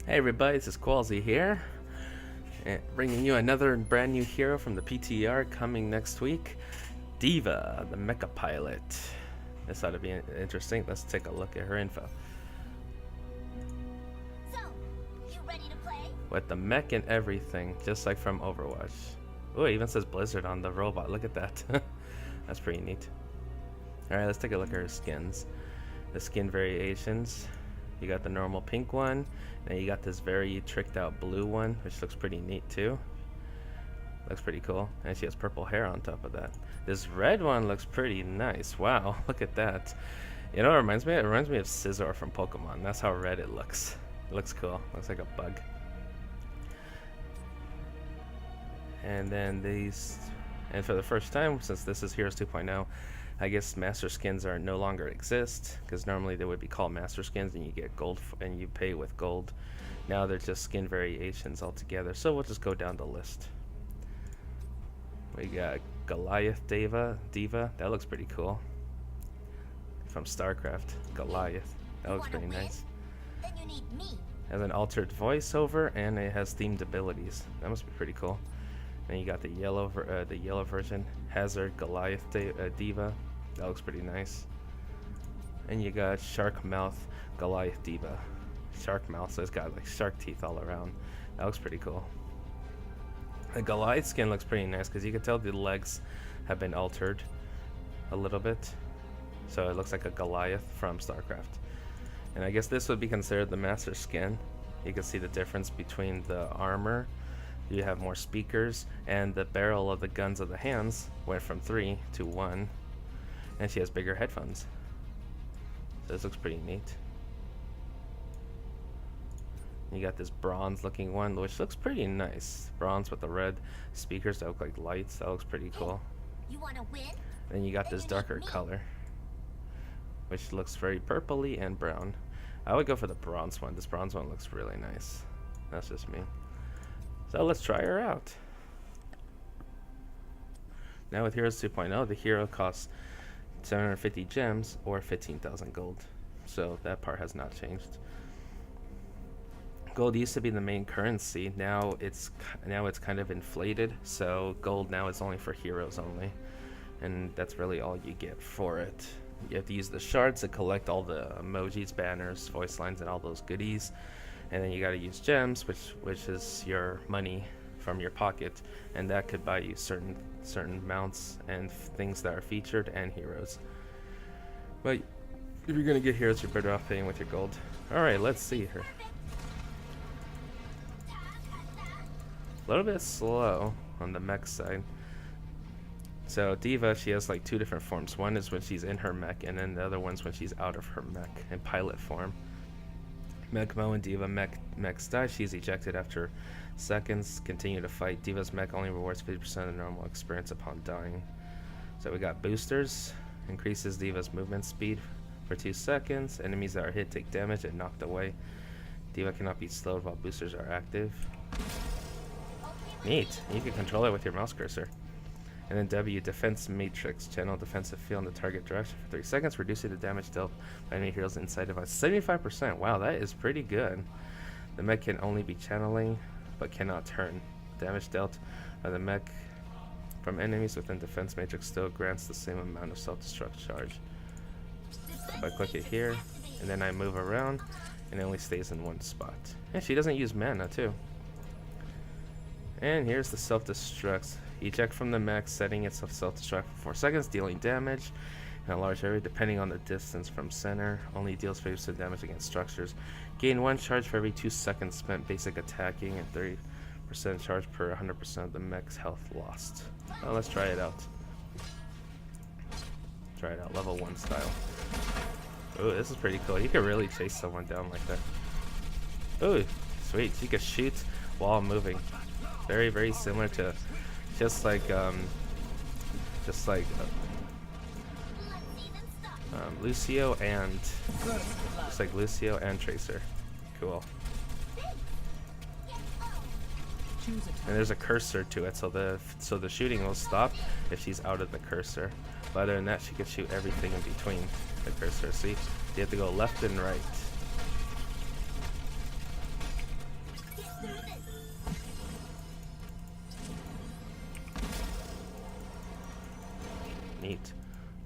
Hey everybody, this is Qualzy here, and bringing you another brand new hero from the PTR coming next week, D.Va, the mecha pilot. This ought to be interesting. Let's take a look at her info. So, you ready to play? With the mech and everything, just like from Overwatch. Oh, it even says Blizzard on the robot. Look at that. That's pretty neat. Alright, let's take a look at her skins. The skin variations. You got the normal pink one, and you got this very tricked out blue one, which looks pretty neat too. Looks pretty cool. And she has purple hair on top of that. This red one looks pretty nice. Wow, look at that. You know what it reminds me of? It reminds me of Scizor from Pokemon. That's how red it looks. It looks cool. Looks like a bug. And then these, and for the first time, since this is Heroes 2.0, I guess master skins are no longer exist, because normally they would be called master skins and you get gold and you pay with gold. Now they're just skin variations altogether. So we'll just go down the list. We got Goliath D.Va. That looks pretty cool. From StarCraft, Goliath. That looks pretty nice. Then you need me. Has an altered voiceover and it has themed abilities. That must be pretty cool. Then you got the yellow version, Hazard Goliath D.Va. That looks pretty nice. And you got Shark Mouth Goliath D.Va. Shark mouth, so it's got like shark teeth all around. That looks pretty cool. The Goliath skin looks pretty nice because you can tell the legs have been altered a little bit. So it looks like a Goliath from StarCraft. And I guess this would be considered the master skin. You can see the difference between the armor. You have more speakers, and the barrel of the guns of the hands went from 3 to 1. And she has bigger headphones. So this looks pretty neat. You got this bronze looking one, which looks pretty nice. Bronze with the red speakers that look like lights. That looks pretty cool. You wanna win? Then you got this darker color, which looks very purpley and brown. I would go for the bronze one. This bronze one looks really nice. That's just me. So let's try her out. Now with Heroes 2.0, the hero costs 750 gems or 15,000 gold. So that part has not changed. Gold used to be the main currency. Now it's kind of inflated. So gold now is only for heroes only, and that's really all you get for it. You have to use the shards to collect all the emojis, banners, voice lines, and all those goodies. And then you got to use gems, which is your money from your pocket, and that could buy you certain mounts and things that are featured and heroes. But if you're gonna get heroes, you're better off paying with your gold. All right, let's see her. A little bit slow on the mech side. So D.Va, she has like two different forms. One is when she's in her mech, and then the other one's when she's out of her mech in pilot form. Mech when D.Va mechs die, she's ejected after seconds. Continue to fight. D.Va's mech only rewards 50% of the normal experience upon dying. So we got boosters. Increases D.Va's movement speed for 2 seconds. Enemies that are hit take damage and knocked away. D.Va cannot be slowed while boosters are active. Neat. You can control it with your mouse cursor. And then W, Defense Matrix. Channel defensive field in the target direction for 3 seconds, reducing the damage dealt by enemy heroes inside device. 75%. Wow, that is pretty good. The mech can only be channeling, but cannot turn. Damage dealt by the mech from enemies within Defense Matrix still grants the same amount of self-destruct charge. If I click it here, and then I move around, and it only stays in one spot. And she doesn't use mana, too. And here's the self-destructs. Eject from the mech, setting itself self-destruct for 4 seconds, dealing damage in a large area depending on the distance from center. Only deals 50% damage against structures. Gain 1 charge for every 2 seconds spent basic attacking, and 30% charge per 100% of the mech's health lost. Well, let's try it out. Try it out, level 1 style. Oh, this is pretty cool. You can really chase someone down like that. Oh, sweet. You can shoot while moving. Very, very similar to just like Lucio and just like Lucio and Tracer. Cool. And there's a cursor to it, so the shooting will stop if she's out of the cursor. But other than that, she can shoot everything in between the cursor. See, you have to go left and right.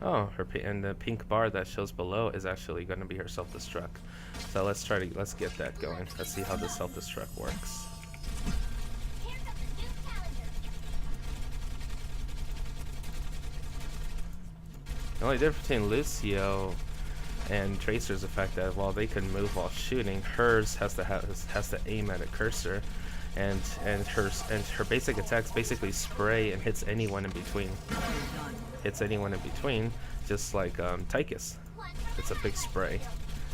Oh, and the pink bar that shows below is actually going to be her self-destruct. So let's get that going. Let's see how the self-destruct works. Here comes a new challenger. The only difference between Lucio and Tracer's the fact that while they can move while shooting, hers has to aim at a cursor, and her basic attacks basically spray and hits anyone in between. Just like Tychus. It's a big spray.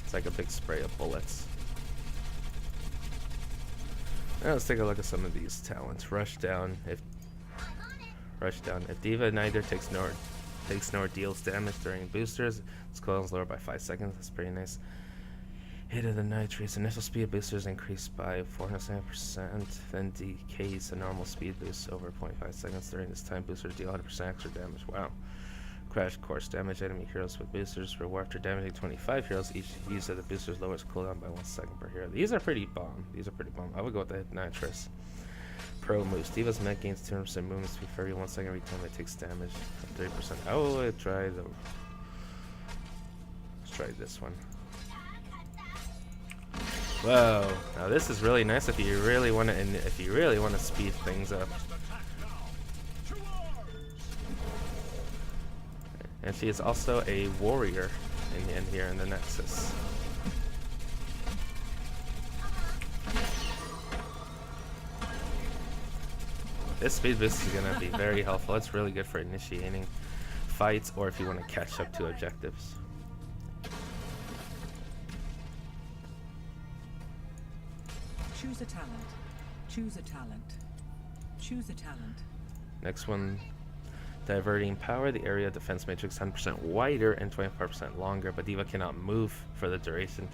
It's like a big spray of bullets. Now let's take a look at some of these talents. Rush down. If D.Va neither takes nor deals damage during boosters, its cooldown is lowered by 5 seconds. That's pretty nice. Hit of the nitrates. Initial speed of boosters increased by 407%, then decays to normal speed boost over 0.5 seconds. During this time, boosters deal 100% extra damage. Wow. Crash course. Damage enemy heroes with boosters. Reward after damaging 25 heroes. Each use of the boosters lowers cooldown by 1 second per hero. These are pretty bomb. I would go with the nitrous. Pro moves. D.Va's mech gains 200% movement speed for every 1 second every time it takes damage. 30%. I would try the. Let's try this one. Whoa! Now this is really nice if you really want to speed things up. And she is also a warrior in here in the Nexus. This speed boost is going to be very helpful. It's really good for initiating fights or if you want to catch up to objectives. Choose a talent. Choose a talent. Choose a talent. Next one, diverting power. The area defense matrix 10% wider and 25% longer, but D.Va cannot move for the duration.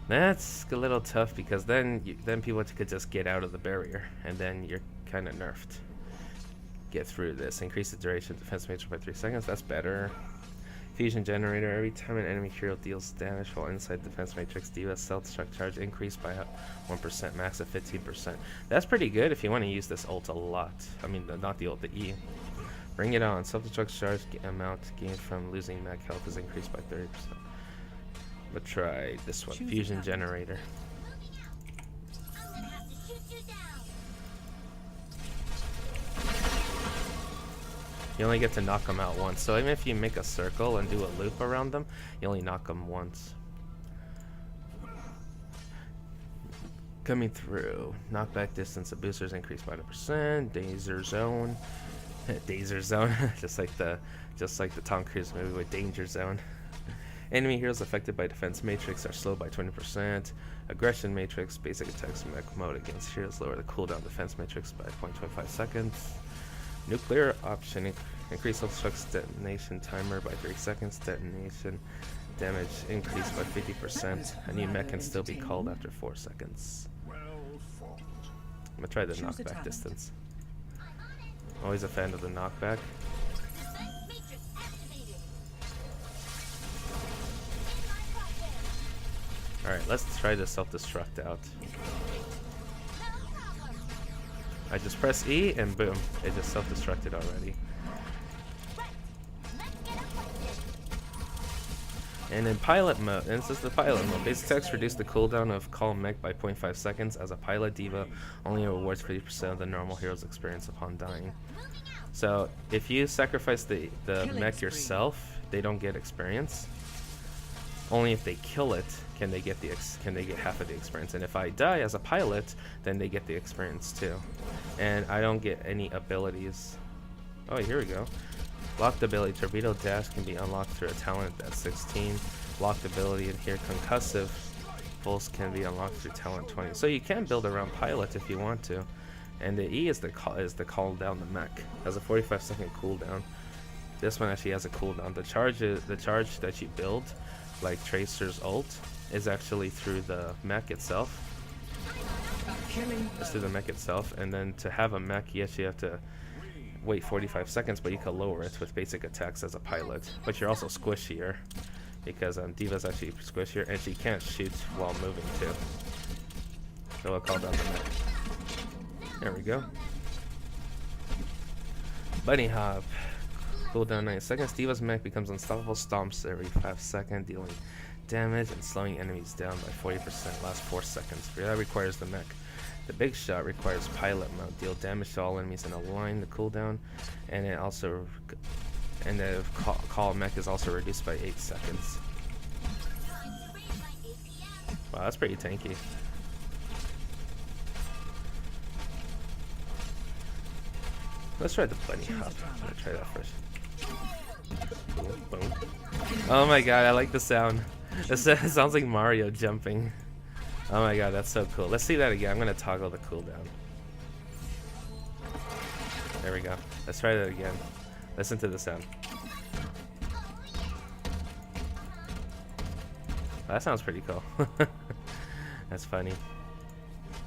That's a little tough because then people could just get out of the barrier, and then you're kind of nerfed. Get through this. Increase the duration of defense matrix by 3 seconds. That's better. Fusion generator. Every time an enemy hero deals damage while inside defense matrix, D.Va's self-destruct charge increased by 1%, max of 15%. That's pretty good if you want to use this ult a lot. I mean, not the ult, the E. Bring it on. Self-destruct charge amount gained from losing mag health is increased by 30%. But try this one. Fusion generator. I'm gonna have to shoot you down. You only get to knock them out once. So even if you make a circle and do a loop around them, you only knock them once. Coming through. Knockback distance of boosters increased by 1%. Danger zone. Danger zone. just like the Tom Cruise movie with Danger Zone. Enemy heroes affected by defense matrix are slowed by 20%. Aggression matrix. Basic attacks in mech mode against heroes lower the cooldown defense matrix by 0.25 seconds. Nuclear option. Increase self-destruct detonation timer by 3 seconds. Detonation damage increased by 50%. A new mech can still be called after 4 seconds. I'm gonna try the knockback distance. Always a fan of the knockback. Defense matrix activated. In my crosshairs. Alright, let's try the self-destruct out. No problem. I just press E and boom, it just self-destructed already. Right. Let's get acquainted. And in pilot mode, and this is the pilot mode, basic attacks reduce the cooldown of Call Mech by 0.5 seconds. As a pilot, D.Va only rewards 50% of the normal hero's experience upon dying. So if you sacrifice the mech yourself, they don't get experience. Only if they kill it can they get half of the experience. And if I die as a pilot, then they get the experience too. And I don't get any abilities. Oh, here we go. Locked ability, Torpedo Dash can be unlocked through a talent at 16. Locked ability in here, Concussive Pulse can be unlocked through talent 20. So you can build around pilot if you want to. And the E is the call down the mech. Has a 45-second cooldown. This one actually has a cooldown. The charge that you build, like Tracer's ult, is actually through the mech itself. It's through the mech itself, and then to have a mech, you actually have to wait 45 seconds, but you can lower it with basic attacks as a pilot. But you're also squishier, because D.Va's actually squishier, and she can't shoot while moving too. So I'll call down the mech. There we go. Bunny hop. Cooldown 9 seconds. D.Va's mech becomes unstoppable. Stomps every 5 seconds, dealing damage and slowing enemies down by 40%. Last 4 seconds. That requires the mech. The big shot requires pilot mode. Deal damage to all enemies in a line. The cooldown, and it also, and the call mech is also reduced by 8 seconds. Wow, that's pretty tanky. Let's try the bunny hop. I'm gonna try that first. Boom, boom. Oh my god, I like the sound. It sounds like Mario jumping. Oh my god, that's so cool. Let's see that again. I'm gonna toggle the cooldown. There we go. Let's try that again. Listen to the sound. That sounds pretty cool. That's funny.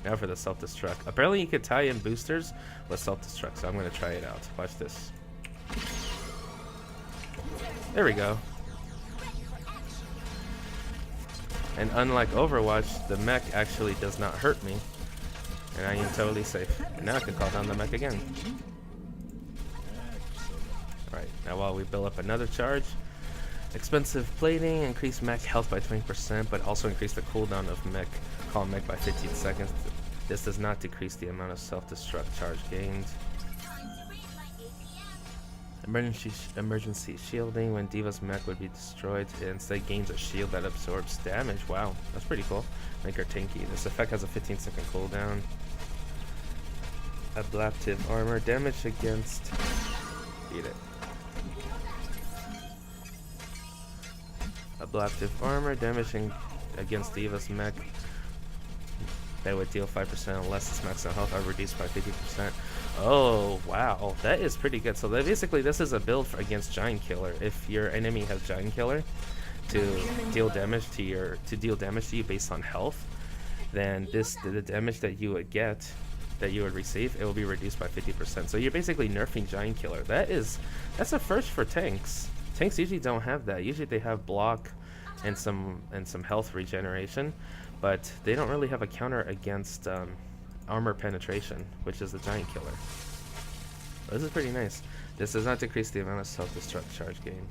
Now for the self-destruct. Apparently you could tie in boosters with self-destruct, so I'm gonna try it out. Watch this. There we go. And unlike Overwatch, the mech actually does not hurt me. And I am totally safe. And now I can call down the mech again. Alright, now while we build up another charge. Expensive plating, increase mech health by 20%, but also increase the cooldown of mech, call mech by 15 seconds. This does not decrease the amount of self-destruct charge gained. Emergency shielding. When D.Va's mech would be destroyed, it instead gains a shield that absorbs damage. Wow, that's pretty cool. Make her tanky. This effect has a 15-second cooldown. Ablative armor. Damage against... Beat it. Ablative armor. Damaging against D.Va's mech. That would deal 5% unless its max health are reduced by 50%. Oh wow, that is pretty good. So that basically this is a build for against Giant Killer. If your enemy has Giant Killer to deal damage to you based on health, then the damage that you would get, that you would receive, it will be reduced by 50%. So you're basically nerfing Giant Killer. That's a first for tanks. Tanks usually don't have that. Usually they have block and some health regeneration, but they don't really have a counter against armor penetration, which is the Giant Killer. But this is pretty nice. This does not decrease the amount of self-destruct charge gain.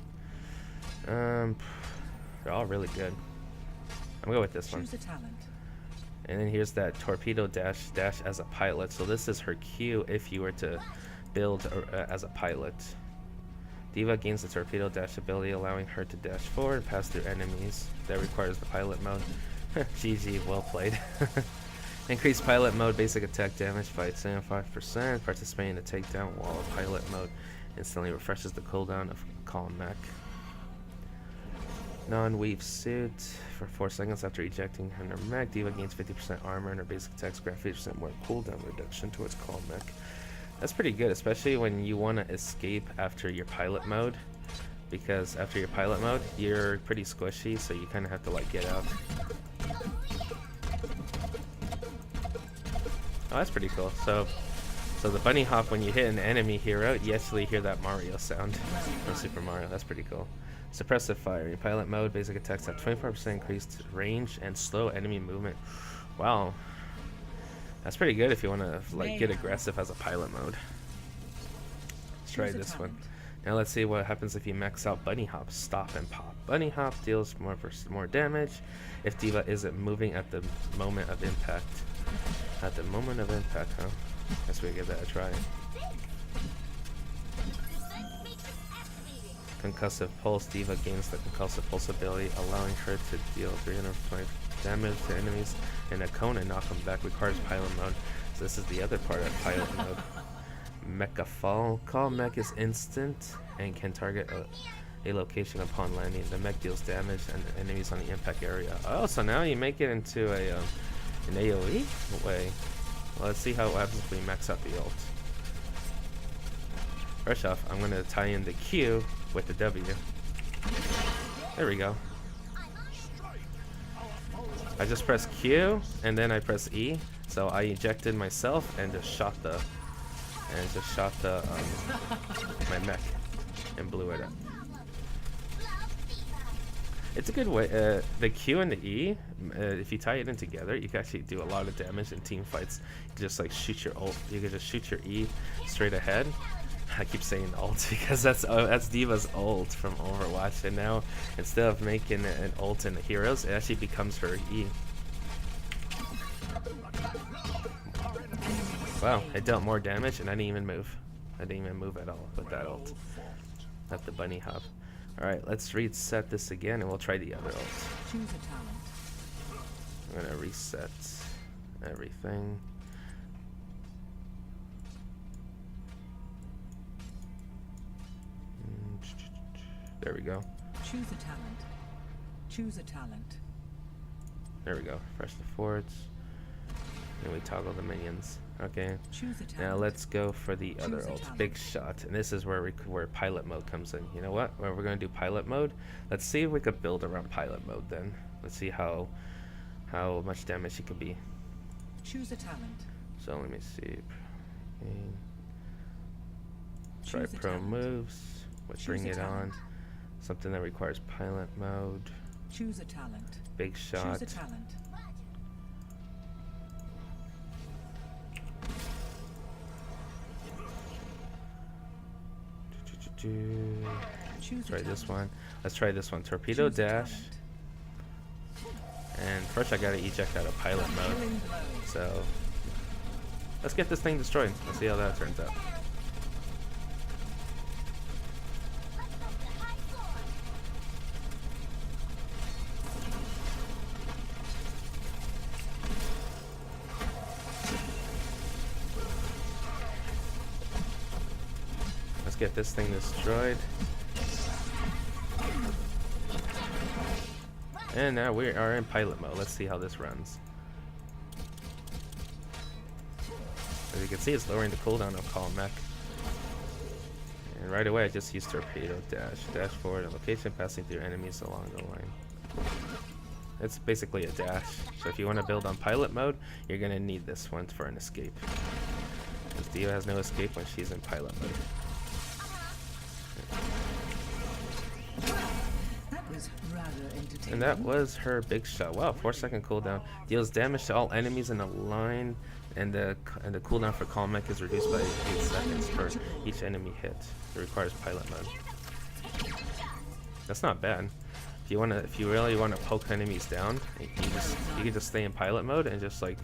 They're all really good. I'm gonna go with this one. Choose a talent. And then here's that torpedo dash as a pilot. So this is her Q if you were to build as a pilot. D.Va gains the torpedo dash ability, allowing her to dash forward and pass through enemies. That requires the pilot mode. GG, well played. Increase pilot mode basic attack damage by 75%. Participating in the takedown while pilot mode instantly refreshes the cooldown of call mech. Non-weave suit. For 4 seconds after ejecting her mech, D.Va gains 50% armor and her basic attacks grant 50% more cooldown reduction towards call mech. That's pretty good, especially when you want to escape after your pilot mode. Because after your pilot mode, you're pretty squishy, so you kind of have to like get out. Oh, that's pretty cool. So the bunny hop, when you hit an enemy hero, you actually hear that Mario sound from Super Mario. That's pretty cool. Suppressive fire. In pilot mode, basic attacks have 24% increased range and slow enemy movement. Wow. That's pretty good if you want to like get aggressive as a pilot mode. Let's try this one. Now let's see what happens if you max out Bunny Hop. Stop and pop. Bunny Hop deals more damage if D.Va isn't moving at the moment of impact. At the moment of impact, huh? Guess we give that a try. Concussive Pulse. D.Va gains the Concussive Pulse ability, allowing her to deal 320 damage to enemies in a cone and knock them back. Requires pilot mode. So this is the other part of pilot mode. Mecha Fall. Call mech is instant and can target a location upon landing. The mech deals damage and enemies on the impact area. Oh, so now you make it into an AoE way. Well, let's see how it happens if we max out the ult. First off, I'm going to tie in the Q with the W. There we go. I just pressed Q and then I press E, so I ejected myself and just shot the my mech and blew it up. It's a good way. The Q and the E, if you tie it in together, you can actually do a lot of damage in team fights. You can just like shoot your ult. You can just shoot your E straight ahead, I keep saying ult because that's D.Va's ult from Overwatch, and now instead of making an ult in the heroes, it actually becomes her E. Wow, it dealt more damage and I didn't even move. I didn't even move at all with that ult. At the bunny hop. Alright, let's reset this again and we'll try the other ult. Choose a talent. I'm gonna reset everything. There we go. Choose a talent. Choose a talent. There we go. Fresh the forts. And we toggle the minions. Okay. Choose a talent. Now let's go for the other Choose a ult, talent. big shot, and this is where pilot mode comes in. You know what? When we're gonna do pilot mode, let's see if we could build around pilot mode. Then let's see how much damage it could be. Choose a talent. So let me see. Okay. Try Choose a pro talent. moves. Let's Choose bring a it on. talent. Something that requires pilot mode. Choose a talent. Big shot. Choose a talent. Choose Try a this talent. one. Let's try this one. Torpedo Choose a dash. talent. And first I gotta eject out of pilot mode. Killing blow. So let's get this thing destroyed. Let's see how that turns out. Let's get this thing destroyed. And now we are in pilot mode. Let's see how this runs. As you can see, it's lowering the cooldown of Call Mech. And right away, I just used Torpedo Dash. Dash forward a location, passing through enemies along the line. It's basically a dash. So if you want to build on pilot mode, you're going to need this one for an escape. Because D.Va has no escape when she's in pilot mode. That was rather entertaining. And that was her big shot. Wow, 4-second cooldown. Deals damage to all enemies in a line, and the cooldown for Call Mech is reduced by 8 seconds for each enemy hit. It requires pilot mode. That's not bad. If you really want to poke enemies down, you can just stay in pilot mode and just like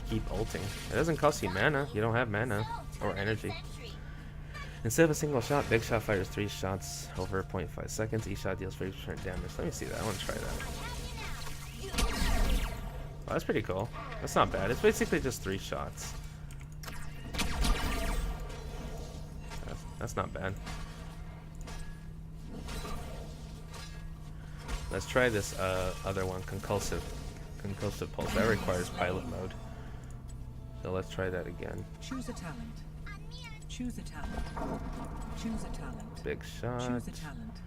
keep ulting. It doesn't cost you mana. You don't have mana or energy. Instead of a single shot, Big Shot fires 3 shots over 0.5 seconds. Each shot deals 30% damage. Let me see that. I want to try that. Oh, that's pretty cool. That's not bad. It's basically just 3 shots. That's not bad. Let's try this other one, concussive pulse. That requires pilot mode. So let's try that again. Choose a talent. Choose a talent. Choose a talent. Big shot. Choose a talent.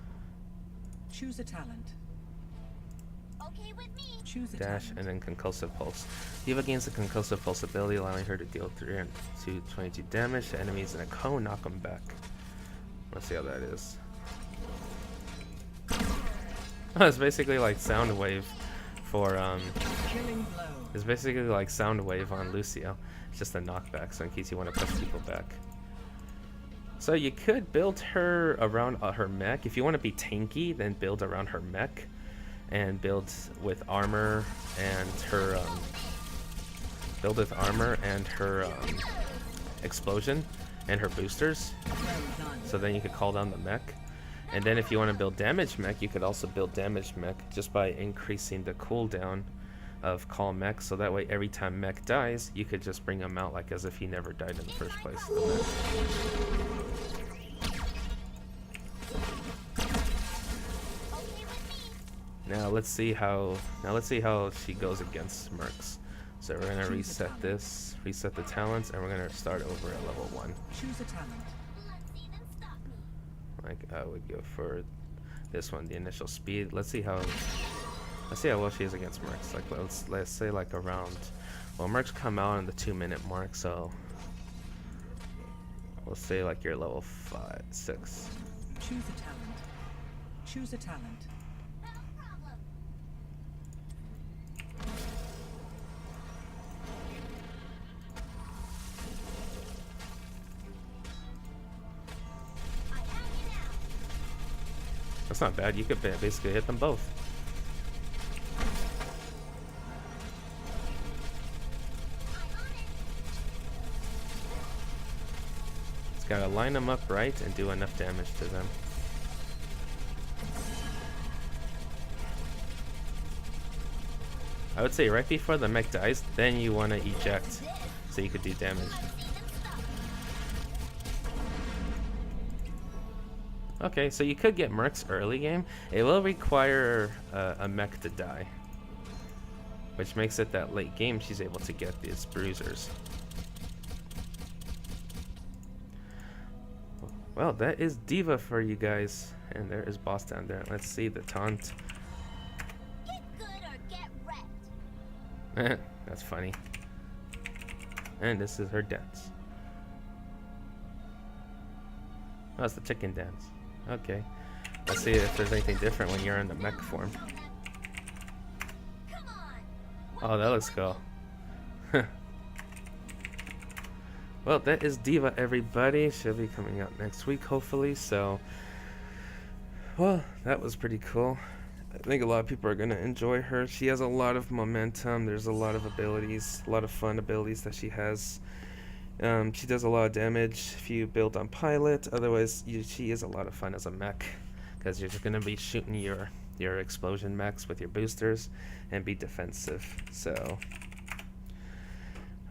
Choose a talent. Okay with me. Choose a Dash talent. and then concussive pulse. D.Va gains the concussive pulse ability, allowing her to deal 322 damage to enemies in a cone, knock them back. Let's see how that is. It's basically like sound wave for Killing blow. it's basically like sound wave on Lucio. It's just a knockback, so in case you want to push people back. So you could build her around her mech. If you want to be tanky, then build around her mech and build with armor and her explosion and her boosters. Well done. So then you could call down the mech. And then if you want to build damage mech, you could also build damage mech just by increasing the cooldown of Call Mech. So that way every time mech dies, you could just bring him out like as if he never died in the first place. The mech. Now let's see how she goes against Mercs. So we're gonna reset this, reset the talents, and we're gonna start over at level 1. Choose a talent. Let's see them stop me. Like I would go for this one, the initial speed. Let's see how well she is against Mercs. Like let's say like around, well, Mercs come out on the 2-minute mark, so we'll say like you're level 5, 6. Choose a talent. Choose a talent. No problem. That's not bad. You could basically hit them both. Just gotta line them up right and do enough damage to them. I would say right before the mech dies, then you want to eject so you could do damage. Okay, so you could get mercs early game. It will require a mech to die, which makes it that late game she's able to get these bruisers. Well, that is D.Va for you guys, and there is boss down there. Let's see the taunt. Get good or get wrecked. That's funny. And this is her dance. Oh, it's the chicken dance. Okay. Let's see if there's anything different when you're in the mech form. Come on. Oh, that looks cool. Well, that is D.Va, everybody. She'll be coming out next week, hopefully. So, well, that was pretty cool. I think a lot of people are going to enjoy her. She has a lot of momentum. There's a lot of abilities, a lot of fun abilities that she has. She does a lot of damage if you build on pilot. Otherwise, she is a lot of fun as a mech, because you're just going to be shooting your explosion mechs with your boosters and be defensive. So,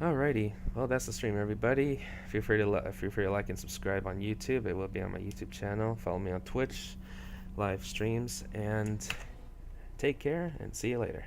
alrighty. Well, that's the stream, everybody. Feel free to like and subscribe on YouTube. It will be on my YouTube channel. Follow me on Twitch, live streams, and take care and see you later.